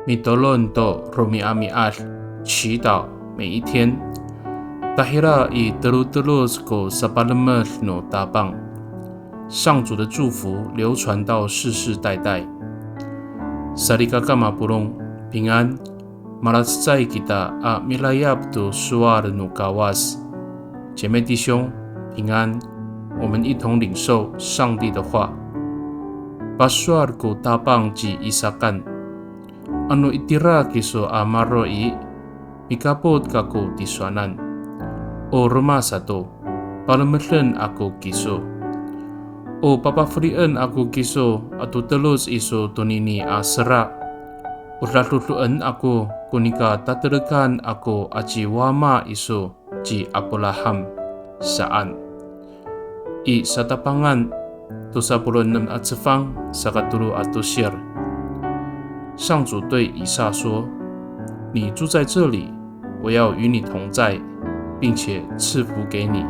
米多伦多罗米阿米阿祈祷每一天。Tahira i terus ko sapalamer no tabang， 上主的祝福流传到世世代代。Sarikaka mapulong 平安。Malasai kita a milayap to suar no kawas， 姐妹弟兄平安，我们一同领受上帝的话。Pasuar ko tabang ji isakan。Ano itira kiso amaroi mikapot kako tiswanan o rumah satu palemelen ako kiso o papafrian ako kiso atau telus iso tonini asera urlatlutuan ako kunika taterekan ako aci wama iso ji apolaham saan i satapangan to 16 at sefang sakatulu atusyir。上主对以撒说：“你住在这里，我要与你同在，并且赐福给你。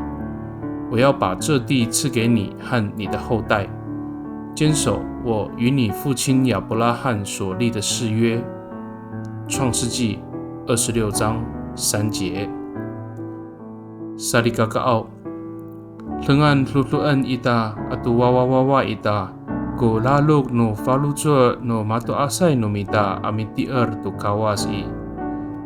我要把这地赐给你和你的后代，坚守我与你父亲亚伯拉罕所立的誓约。”创世纪26章3节。Sarikakaau lengan luluan ita atau wawa ita。Ko lalok no falujo no mato asay no mita amitier to kawas i.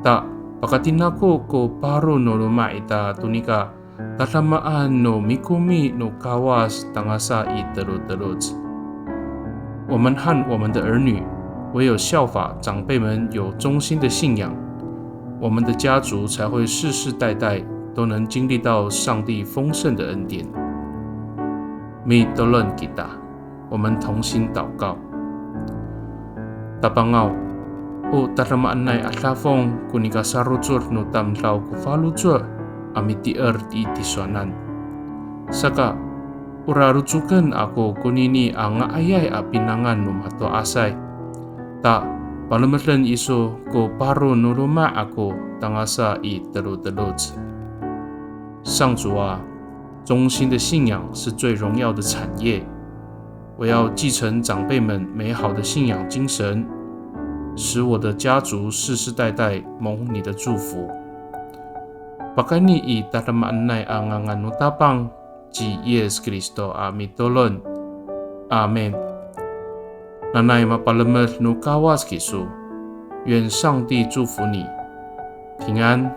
Ta pakatinako ko paro no luma ita tunika tatamaan no mikumi no kawas tangasa i terut。我们和我们的儿女唯有效法长辈们有忠心的信仰，我们的家族才会世世代代都能经历到上帝丰盛的恩典。Mi tolong kita，我们同心祷告。Tapangau o tatamaan nay atlafong kunika sarutsur no tamlaw kufalutsur amitier di tiswanan. Saka urarutsukan ako kunini ang ayay apinangan no mato asay. Ta palemelen iso ko paro no luma ako tangasa i terut。上主啊，忠心的信仰是最荣耀的产业。我要继承长辈们美好的信仰精神，使我的家族世世代代蒙你的祝福。Pakani i tatamaan ang anganutapang ji Yesus Kristo amitolon. Amen。Nanay mapalamer no kawas kisu， 愿上帝祝福你，平安。